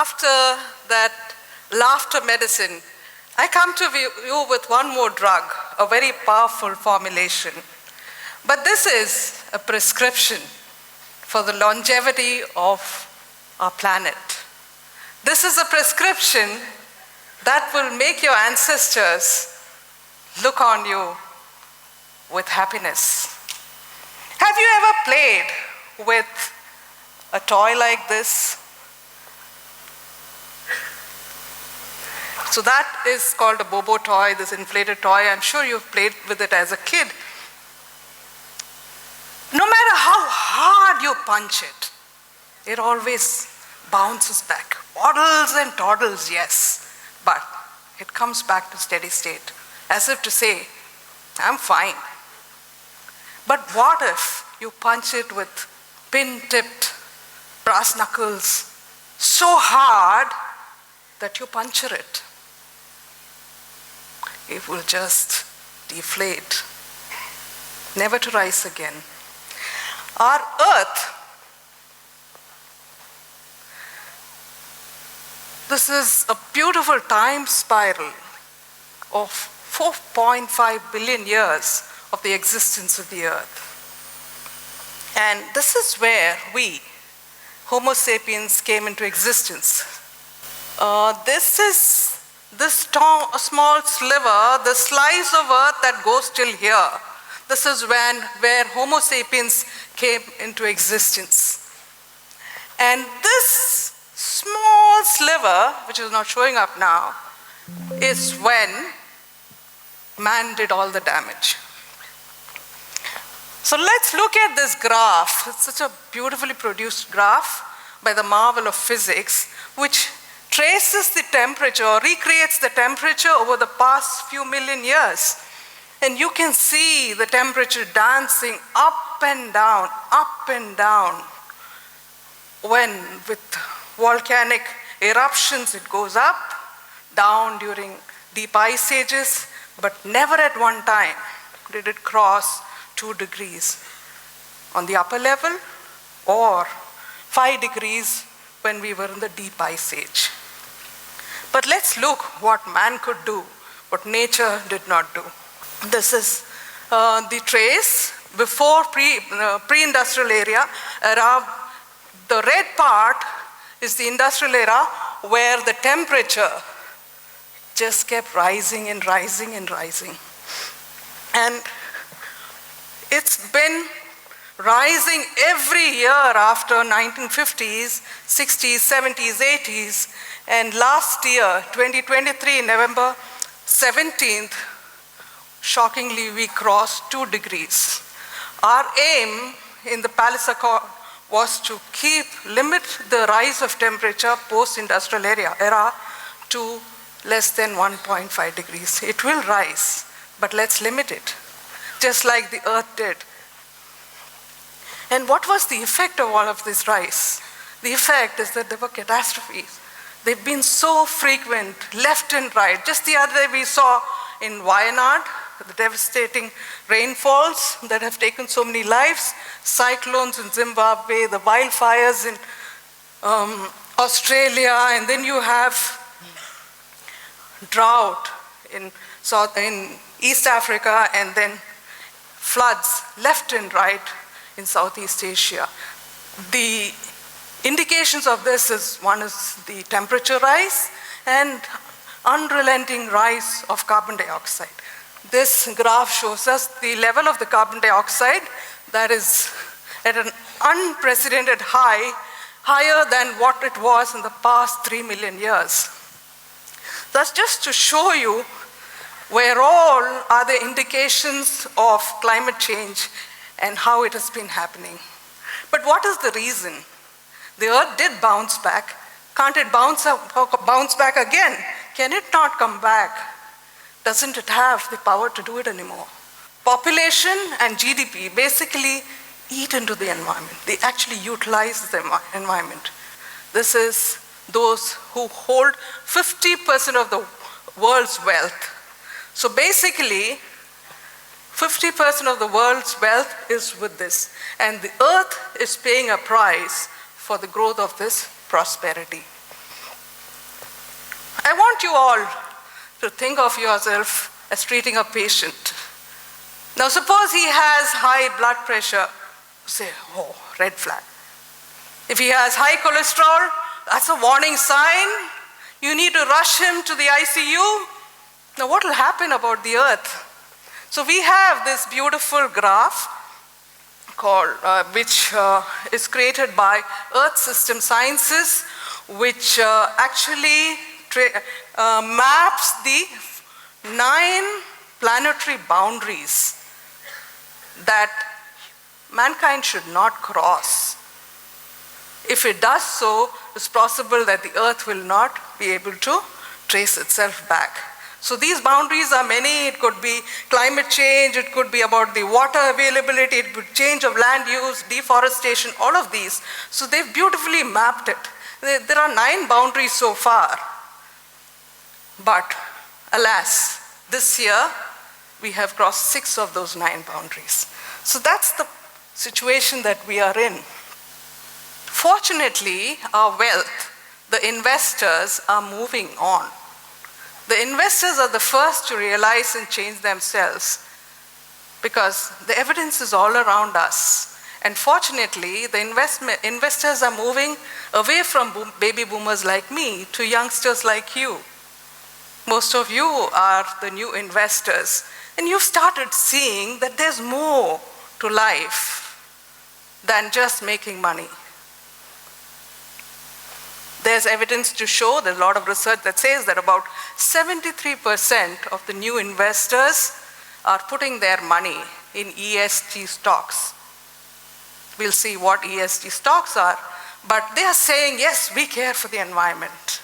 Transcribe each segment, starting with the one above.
after that laughter medicine, I come to you with one more drug, a very powerful formulation. But this is a prescription for the longevity of our planet. This is a prescription that will make your ancestors look on you with happiness. Have you ever played with a toy like this? So that is called a Bobo toy, this inflated toy. I'm sure you've played with it as a kid. No matter how hard you punch it, it always bounces back. Waddles and toddles, yes, but it comes back to steady state, as if to say, I'm fine. But what if you punch it with pin-tipped brass knuckles so hard that you puncture it? It will just deflate, never to rise again. Our Earth, this is a beautiful time spiral of 4.5 billion years of the existence of the Earth. And this is where we, Homo sapiens, came into existence. This is this small sliver, the slice of Earth that goes till here. This is where Homo sapiens came into existence. And this small sliver, which is not showing up now, is when man did all the damage. So let's look at this graph. It's such a beautifully produced graph by the marvel of physics, which traces the temperature, recreates the temperature over the past few million years. And you can see the temperature dancing up and down, when with volcanic eruptions it goes up, down during deep ice ages, but never at one time did it cross 2 degrees on the upper level or 5 degrees when we were in the deep ice age. But let's look what man could do, what nature did not do. This is the trace before pre-industrial era. The red part is the industrial era where the temperature just kept rising and rising and rising. And it's been rising every year after 1950s, 60s, 70s, 80s, and last year, 2023, November 17th, shockingly, we crossed 2 degrees. Our aim in the Paris Accord was to limit the rise of temperature post-industrial era to less than 1.5 degrees. It will rise, but let's limit it, just like the Earth did. And what was the effect of all of this rise? The effect is that there were catastrophes. They've been so frequent, left and right. Just the other day we saw in Wayanad, the devastating rainfalls that have taken so many lives, cyclones in Zimbabwe, the wildfires in Australia, and then you have drought in East Africa, and then floods left and right in Southeast Asia. The indications of this is, one is the temperature rise and unrelenting rise of carbon dioxide. This graph shows us the level of the carbon dioxide that is at an unprecedented high, higher than what it was in the past 3 million years. That's just to show you where all are the indications of climate change and how it has been happening. But what is the reason? The Earth did bounce back. Can't it bounce back again? Can it not come back? Doesn't it have the power to do it anymore? Population and GDP basically eat into the environment. They actually utilize the environment. This is those who hold 50% of the world's wealth. So basically, 50% of the world's wealth is with this. And the Earth is paying a price for the growth of this prosperity. I want you all to think of yourself as treating a patient. Now suppose he has high blood pressure, say, oh, red flag. If he has high cholesterol, that's a warning sign. You need to rush him to the ICU. Now what will happen about the earth? So we have this beautiful graph called, which is created by Earth System Sciences, which actually maps the 9 planetary boundaries that mankind should not cross. If it does so, it's possible that the earth will not be able to trace itself back. So these boundaries are many. It could be climate change, it could be about the water availability, it could be change of land use, deforestation, all of these. So they've beautifully mapped it. There are 9 boundaries so far. But alas, this year we have crossed 6 of those 9 boundaries. So that's the situation that we are in. Fortunately, our wealth, the investors are moving on. The investors are the first to realize and change themselves because the evidence is all around us. And fortunately, the investors are moving away from baby boomers like me to youngsters like you. Most of you are the new investors, and you've started seeing that there's more to life than just making money. There's evidence to show, there's a lot of research that says that about 73% of the new investors are putting their money in ESG stocks. We'll see what ESG stocks are, but they are saying, yes, we care for the environment.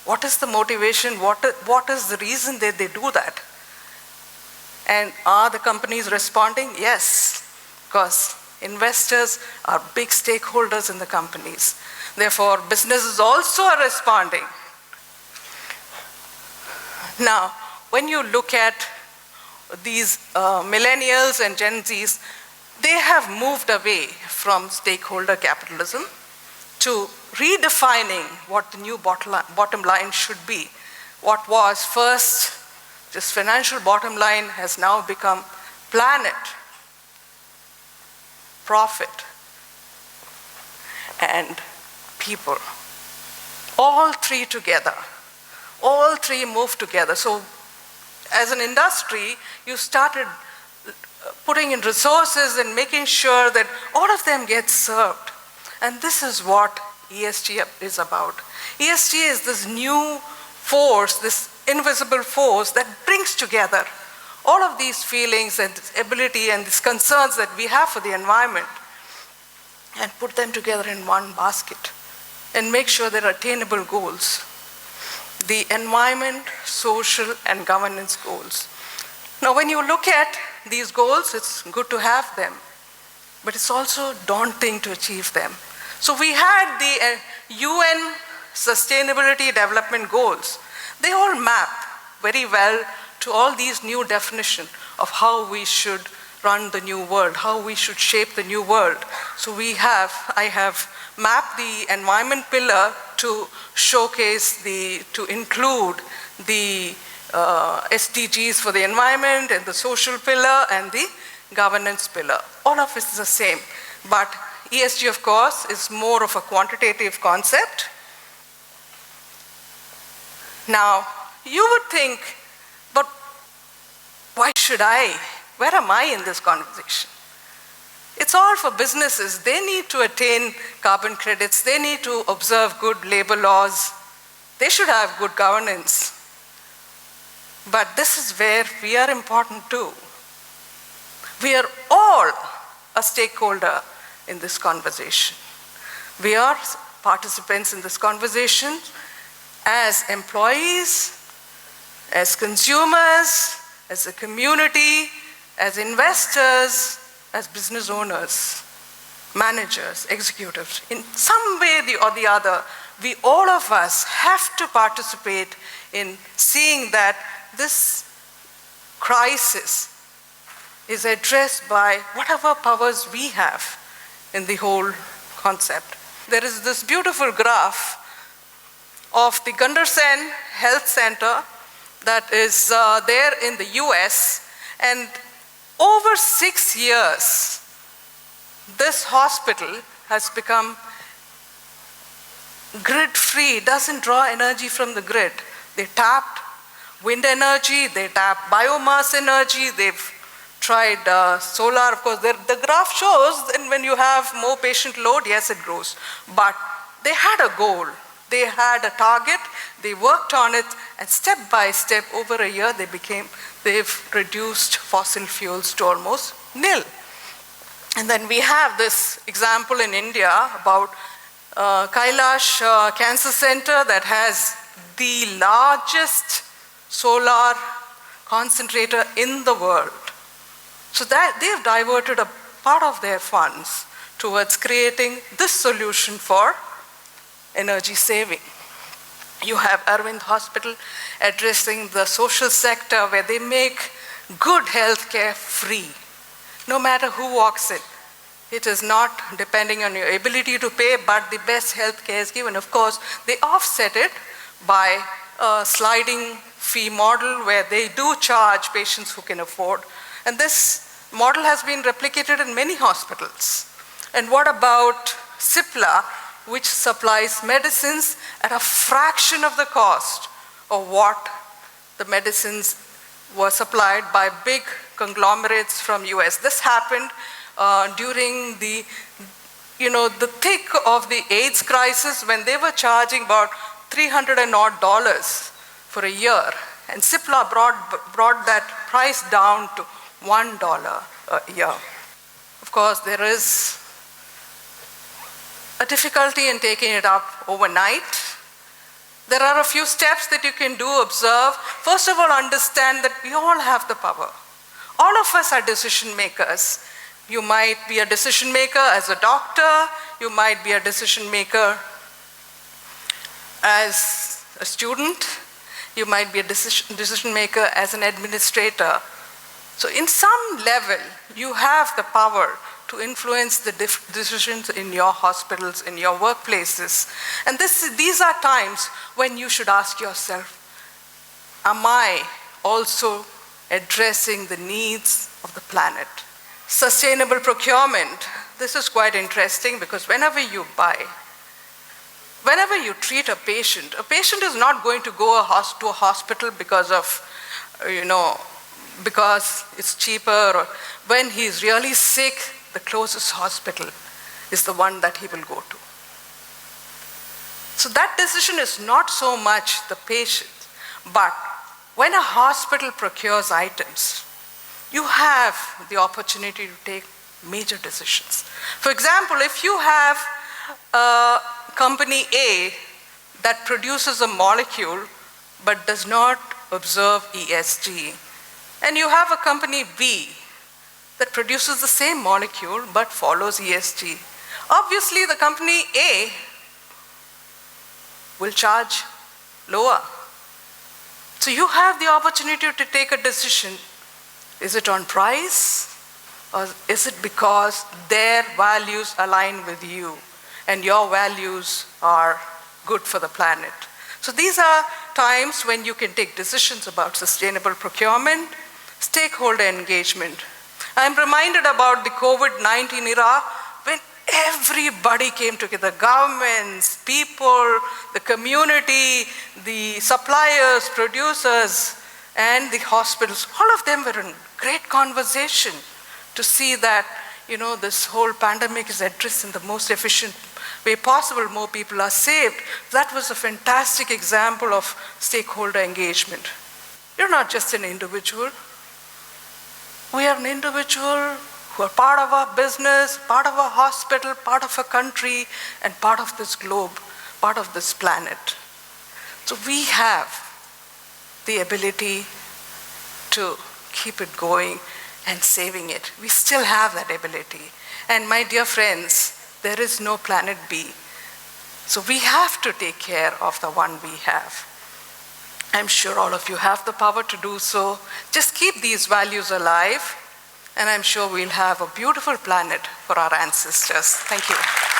What is the motivation? What is the reason that they do that? And are the companies responding? Yes, because investors are big stakeholders in the companies. Therefore, businesses also are responding. Now, when you look at these millennials and Gen Zs, they have moved away from stakeholder capitalism to redefining what the new bottom line should be. What was first just financial bottom line has now become planet, profit, and people. All 3 together. All 3 move together. So as an industry, you started putting in resources and making sure that all of them get served. And this is what ESG is about. ESG is this new force, this invisible force that brings together all of these feelings and this ability and these concerns that we have for the environment and put them together in one basket and make sure they're attainable goals. The environment, social, and governance goals. Now, when you look at these goals, it's good to have them, but it's also daunting to achieve them. So we had the UN Sustainability Development Goals. They all map very well to all these new definitions of how we should run the new world, how we should shape the new world. So I have mapped the environment pillar to showcase to include the SDGs for the environment and the social pillar and the governance pillar. All of it is the same, but ESG, of course, is more of a quantitative concept. Now, you would think, but why should I? Where am I in this conversation? It's all for businesses. They need to attain carbon credits. They need to observe good labor laws. They should have good governance. But this is where we are important too. We are all a stakeholder in this conversation. We are participants in this conversation as employees, as consumers, as a community, as investors, as business owners, managers, executives. In some way or the other, we all of us have to participate in seeing that this crisis is addressed by whatever powers we have in the whole concept. There is this beautiful graph of the Gundersen Health Center that is there in the US, and over 6 years, this hospital has become grid-free, doesn't draw energy from the grid. They tapped wind energy, they tapped biomass energy, they've tried solar. Of course, the graph shows that when you have more patient load, yes, it grows. But they had a goal, they had a target, they worked on it, and step by step, over a year, they've reduced fossil fuels to almost nil. And then we have this example in India about Kailash Cancer Center that has the largest solar concentrator in the world. So that they've diverted a part of their funds towards creating this solution for energy saving. You have Arvind Hospital addressing the social sector where they make good healthcare free, no matter who walks in. It is not depending on your ability to pay, but the best healthcare is given. Of course, they offset it by a sliding fee model where they do charge patients who can afford. And this model has been replicated in many hospitals. And what about Cipla, which supplies medicines at a fraction of the cost of what the medicines were supplied by big conglomerates from US. This happened during the thick of the AIDS crisis when they were charging about $300 and odd for a year. And Cipla brought that price down to $1 a year. Of course, there is a difficulty in taking it up overnight. There are a few steps that you can do, observe. First of all, understand that we all have the power. All of us are decision makers. You might be a decision maker as a doctor, you might be a decision maker as a student, you might be a decision maker as an administrator. So in some level, you have the power to influence the decisions in your hospitals, in your workplaces. And these are times when you should ask yourself, am I also addressing the needs of the planet? Sustainable procurement. This is quite interesting because whenever you treat a patient is not going to go to a hospital because it's cheaper. Or when he's really sick, the closest hospital is the one that he will go to. So that decision is not so much the patient, but when a hospital procures items, you have the opportunity to take major decisions. For example, if you have a company A that produces a molecule but does not observe ESG, and you have a company B that produces the same molecule but follows ESG, obviously the company A will charge lower. So you have the opportunity to take a decision. Is it on price, or is it because their values align with you and your values are good for the planet? So these are times when you can take decisions about sustainable procurement, stakeholder engagement. I'm reminded about the COVID-19 era when everybody came together, governments, people, the community, the suppliers, producers, and the hospitals. All of them were in great conversation to see that this whole pandemic is addressed in the most efficient way possible, more people are saved. That was a fantastic example of stakeholder engagement. You're not just an individual. We are an individual who are part of our business, part of our hospital, part of a country, and part of this globe, part of this planet. So we have the ability to keep it going and saving it. We still have that ability. And my dear friends, there is no planet B. So we have to take care of the one we have. I'm sure all of you have the power to do so. Just keep these values alive, and I'm sure we'll have a beautiful planet for our ancestors. Thank you.